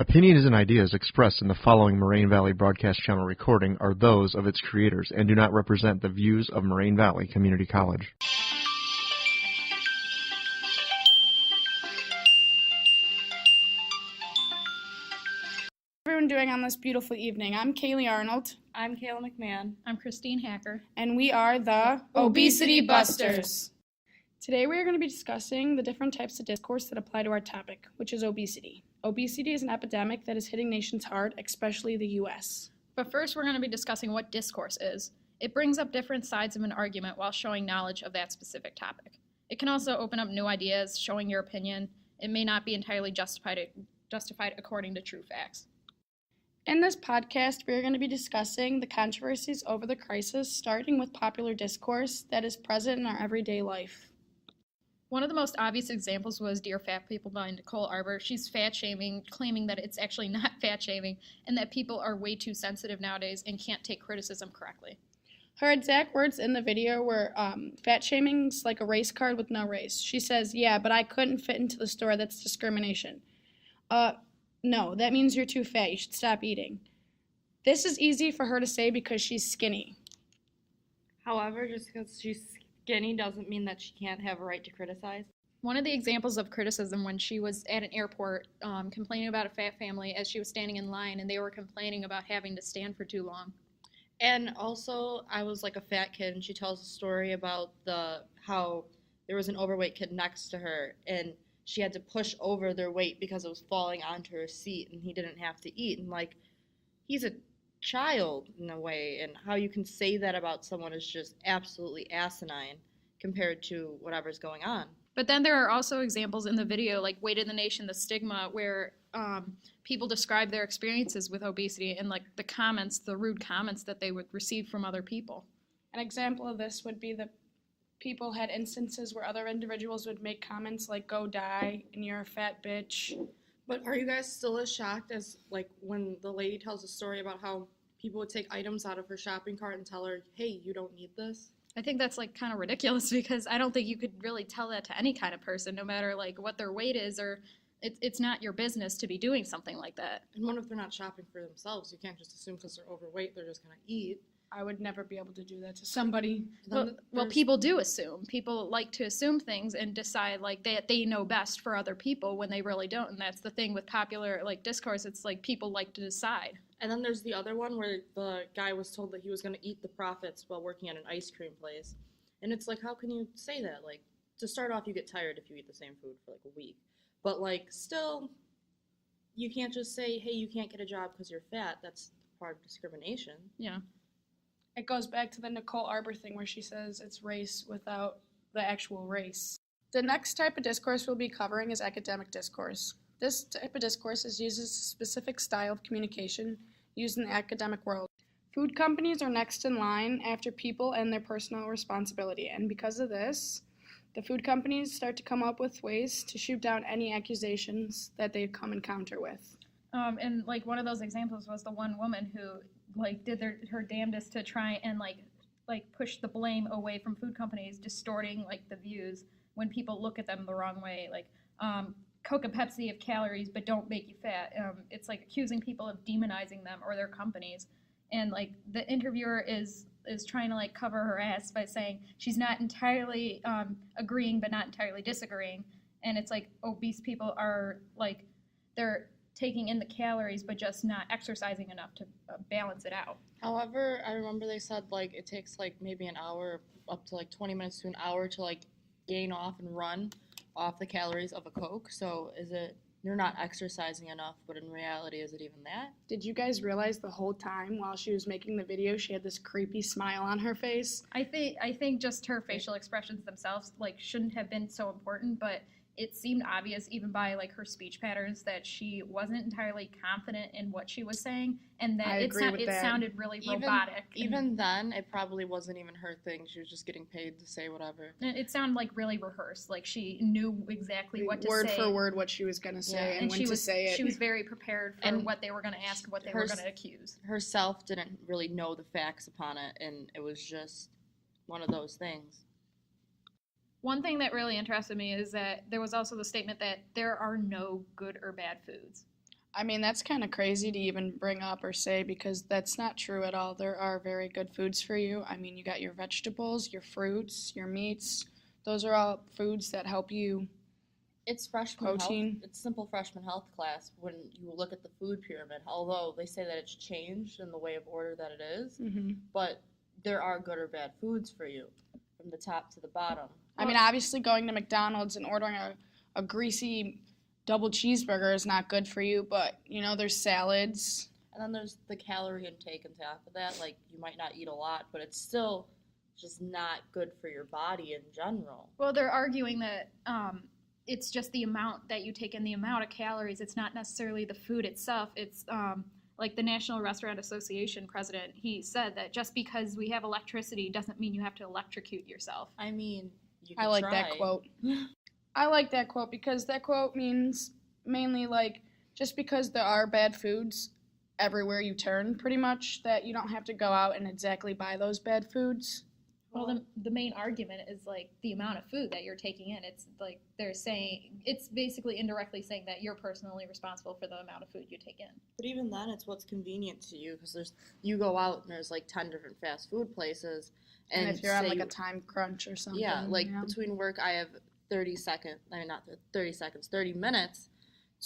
Opinions and ideas expressed in the following Moraine Valley Broadcast Channel recording are those of its creators and do not represent the views of Moraine Valley Community College. Everyone doing on this beautiful evening? I'm Kaylee Arnold. I'm Kayla McMahon. I'm Christine Hacker. And we are the Obesity Busters. Today we are going to be discussing the different types of discourse that apply to our topic, which is obesity. Obesity is an epidemic that is hitting nations hard, especially the U.S. But first we're going to be discussing what discourse is. It brings up different sides of an argument while showing knowledge of that specific topic. It can also open up new ideas, showing your opinion. It may not be entirely justified according to true facts. In this podcast, we are going to be discussing the controversies over the crisis, starting with popular discourse that is present in our everyday life. One of the most obvious examples was Dear Fat People by Nicole Arbor. She's fat-shaming, claiming that it's actually not fat-shaming, and that people are way too sensitive nowadays and can't take criticism correctly. Her exact words in the video were, fat-shaming's like a race card with no race. She says, yeah, but I couldn't fit into the store, that's discrimination. No, that means you're too fat, you should stop eating. This is easy for her to say because she's skinny. However, just because she's skinny doesn't mean that she can't have a right to criticize. One of the examples of criticism when she was at an airport complaining about a fat family as she was standing in line, and they were complaining about having to stand for too long. And also, I was like a fat kid, and she tells a story about how there was an overweight kid next to her, and she had to push over their weight because it was falling onto her seat, and he didn't have to eat. And like, he's a child in a way, and how you can say that about someone is just absolutely asinine compared to whatever's going on. But then there are also examples in the video, like Weight of the Nation, The Stigma, where people describe their experiences with obesity and like the rude comments that they would receive from other people. An example of this would be that people had instances where other individuals would make comments like, go die, and you're a fat bitch. But are you guys still as shocked as, like, when the lady tells a story about how people would take items out of her shopping cart and tell her, hey, you don't need this? I think that's, like, kind of ridiculous because I don't think you could really tell that to any kind of person, no matter, like, what their weight is, or it's not your business to be doing something like that. And what if they're not shopping for themselves? You can't just assume because they're overweight they're just going to eat. I would never be able to do that to somebody. Well, people do assume. People like to assume things and decide like they know best for other people when they really don't. And that's the thing with popular like discourse. It's like people like to decide. And then there's the other one where the guy was told that he was going to eat the profits while working at an ice cream place. And it's like, how can you say that? Like, to start off, you get tired if you eat the same food for like a week. But like, still, you can't just say, hey, you can't get a job because you're fat. That's part of discrimination. Yeah. It goes back to the Nicole Arbor thing where she says it's race without the actual race. The next type of discourse we'll be covering is academic discourse. This type of discourse uses a specific style of communication used in the academic world. Food companies are next in line after people and their personal responsibility, and because of this, the food companies start to come up with ways to shoot down any accusations that they come encounter with. And like one of those examples was the one woman who like did her damnedest to try and like push the blame away from food companies, distorting like the views when people look at them the wrong way. Like Coke and Pepsi have calories but don't make you fat. It's like accusing people of demonizing them or their companies. And like the interviewer is trying to like cover her ass by saying she's not entirely agreeing but not entirely disagreeing. And it's like obese people are like they're taking in the calories but just not exercising enough to balance it out. However, I remember they said like it takes like maybe an hour up to like 20 minutes to an hour to like gain off and run off the calories of a Coke. So is it you're not exercising enough, but in reality is it even that? Did you guys realize the whole time while she was making the video she had this creepy smile on her face? I think just her facial expressions themselves like shouldn't have been so important, but it seemed obvious even by like her speech patterns that she wasn't entirely confident in what she was saying, and that it sounded really robotic. Even then, it probably wasn't even her thing. She was just getting paid to say whatever. And it sounded like really rehearsed. Like she knew exactly what to say. Word for word what she was going to say and when to say it. She was very prepared for what they were going to ask and what they were going to accuse. Herself didn't really know the facts upon it, and it was just one of those things. One thing that really interested me is that there was also the statement that there are no good or bad foods. I mean, that's kind of crazy to even bring up or say because that's not true at all. There are very good foods for you. I mean, you got your vegetables, your fruits, your meats. Those are all foods that help you. It's freshman Protein. health. It's simple freshman health class when you look at the food pyramid. Although they say that it's changed in the way of order that it is, but there are good or bad foods for you from the top to the bottom. I mean, obviously going to McDonald's and ordering a greasy double cheeseburger is not good for you, but, you know, there's salads. And then there's the calorie intake on top of that. Like, you might not eat a lot, but it's still just not good for your body in general. Well, they're arguing that it's just the amount that you take in, the amount of calories. It's not necessarily the food itself. It's like the National Restaurant Association president, he said that just because we have electricity doesn't mean you have to electrocute yourself. I mean, you can I like try. that quote. I like that quote because that quote means mainly like just because there are bad foods everywhere you turn, pretty much, that you don't have to go out and exactly buy those bad foods. Well, the main argument is like the amount of food that you're taking in. It's like they're saying, it's basically indirectly saying that you're personally responsible for the amount of food you take in. But even then, it's what's convenient to you because you go out and there's like 10 different fast food places. And if you're on like a time crunch or something. Yeah, like between work, I have 30 minutes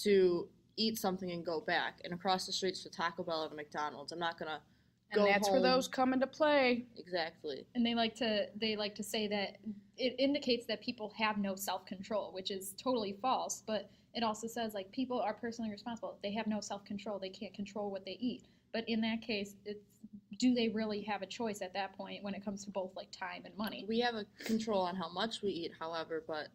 to eat something and go back. And across the streets to Taco Bell and a McDonald's. I'm not going to go home. And that's where those come into play. Exactly. And they like to say that it indicates that people have no self-control, which is totally false. But it also says like people are personally responsible. They have no self-control. They can't control what they eat. But in that case, do they really have a choice at that point when it comes to both like time and money? We have a control on how much we eat, however, but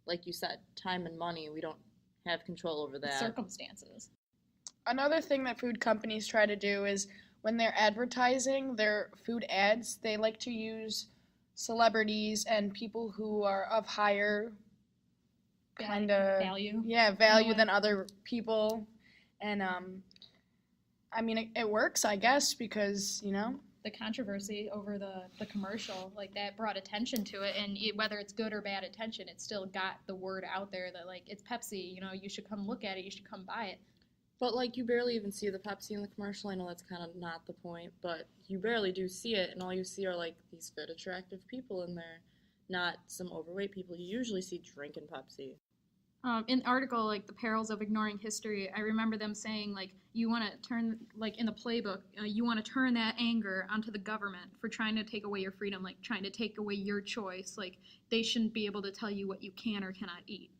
like you said, time and money, we don't have control over that. Circumstances. Another thing that food companies try to do is when they're advertising their food ads, they like to use celebrities and people who are of higher kind of value. Yeah, value than other people. And I mean, it works, I guess, because, you know. The controversy over the commercial, like that brought attention to it, and whether it's good or bad attention, it still got the word out there that, like, it's Pepsi, you know, you should come look at it, you should come buy it. But, like, you barely even see the Pepsi in the commercial. I know that's kind of not the point, but you barely do see it, and all you see are, like, these fit, attractive people in there, not some overweight people. You usually see drinking Pepsi. In the article, like, The Perils of Ignoring History, I remember them saying, like, you want to turn, like, in the playbook, you want to turn that anger onto the government for trying to take away your freedom, like, trying to take away your choice. Like, they shouldn't be able to tell you what you can or cannot eat.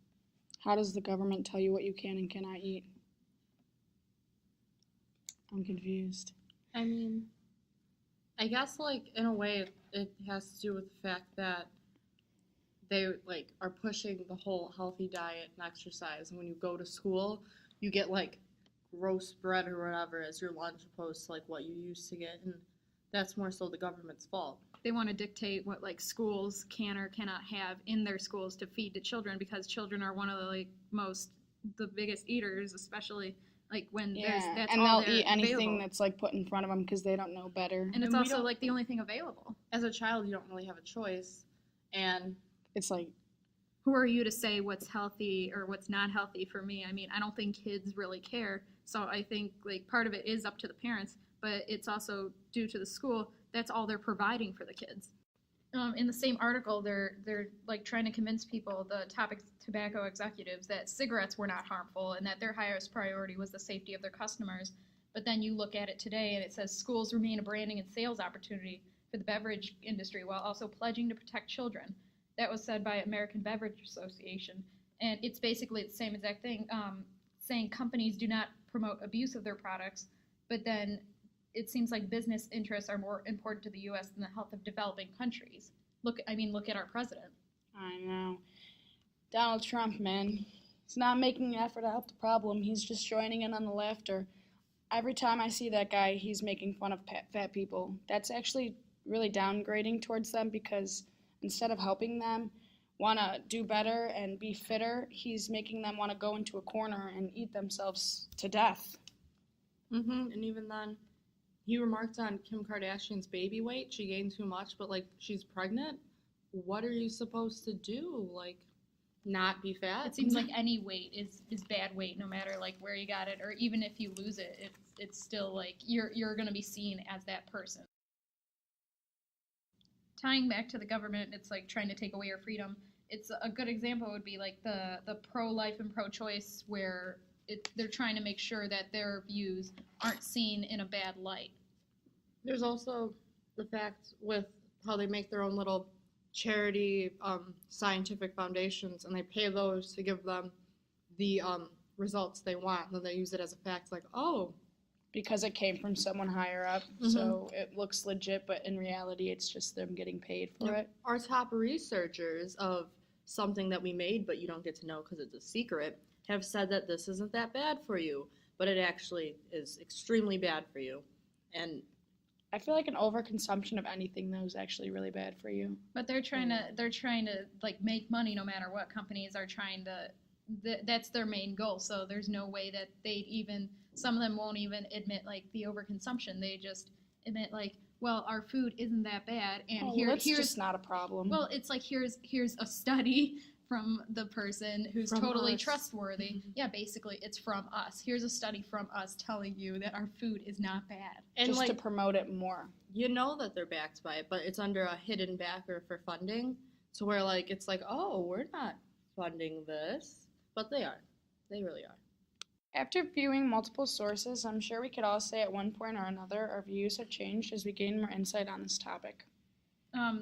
How does the government tell you what you can and cannot eat? I'm confused. I mean, I guess, like, in a way, it has to do with the fact that they, like, are pushing the whole healthy diet and exercise. And when you go to school, you get, like, roast bread or whatever as your lunch opposed to, like, what you used to get. And that's more so the government's fault. They want to dictate what, like, schools can or cannot have in their schools to feed to children because children are one of the, like, the biggest eaters, especially, like, when that's and all they'll eat anything available. that's, like, put in front of them because they don't know better. And it's also, like, the only thing available. As a child, you don't really have a choice. And it's like, who are you to say what's healthy or what's not healthy for me? I mean, I don't think kids really care. So I think, like, part of it is up to the parents, but it's also due to the school. That's all they're providing for the kids. In the same article, they're like trying to convince people, the top tobacco executives, that cigarettes were not harmful and that their highest priority was the safety of their customers. But then you look at it today and it says schools remain a branding and sales opportunity for the beverage industry while also pledging to protect children. That was said by American Beverage Association, and it's basically the same exact thing, saying companies do not promote abuse of their products, but then it seems like business interests are more important to the U.S. than the health of developing countries. Look at our president. I know. Donald Trump, man, he's not making an effort to help the problem. He's just joining in on the laughter. Every time I see that guy, he's making fun of fat people. That's actually really downgrading towards them because instead of helping them want to do better and be fitter, he's making them want to go into a corner and eat themselves to death. And even then, he remarked on Kim Kardashian's baby weight. She gained too much, but, like, she's pregnant. What are you supposed to do? Like, not be fat. It seems like any weight is bad weight, no matter like where you got it, or even if you lose it, it's still like you're gonna be seen as that person. Tying back to the government, it's like trying to take away your freedom. It's a good example would be like the pro-life and pro-choice, where they're trying to make sure that their views aren't seen in a bad light. There's also the fact with how they make their own little charity scientific foundations, and they pay those to give them the results they want, and then they use it as a fact, like, oh. Because it came from someone higher up, so it looks legit, but in reality, it's just them getting paid for it. Our top researchers of something that we made, but you don't get to know because it's a secret, have said that this isn't that bad for you, but it actually is extremely bad for you. And I feel like an overconsumption of anything, though, is actually really bad for you. But they're trying to like make money no matter what. Companies are trying to, that's their main goal. So there's no way that they'd even, some of them won't even admit like the overconsumption. They just admit like, well, our food isn't that bad, and here's here's just not a problem. Well, it's like here's a study from the person who's From totally us. trustworthy. Yeah, basically it's from us. Here's a study from us telling you that our food is not bad. and just like to promote it more. you know that they're backed by it, but it's under a hidden backer for funding, to where like it's like, oh, we're not funding this, but they are. They really are. After viewing multiple sources, I'm sure we could all say at one point or another our views have changed as we gain more insight on this topic.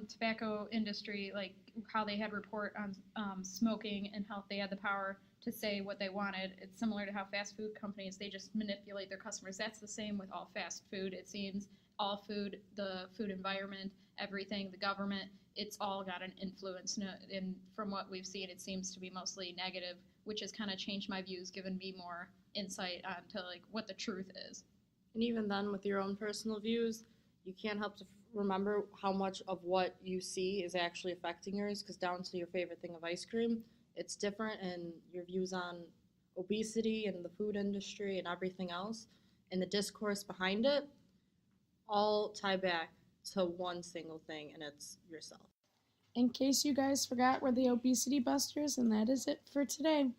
Tobacco industry, like how they had report on smoking and how they had the power to say what they wanted. It's similar to how fast food companies, they just manipulate their customers. That's the same with all fast food. It seems all food, the food environment, everything, the government, it's all got an influence. And from what we've seen, it seems to be mostly negative, which has kind of changed my views, given me more insight onto like what the truth is. And even then, with your own personal views, you can't help to remember how much of what you see is actually affecting yours, because down to your favorite thing of ice cream, it's different, and your views on obesity and the food industry and everything else, and the discourse behind it, all tie back to one single thing, and it's yourself. In case you guys forgot, we're the Obesity Busters, and that is it for today.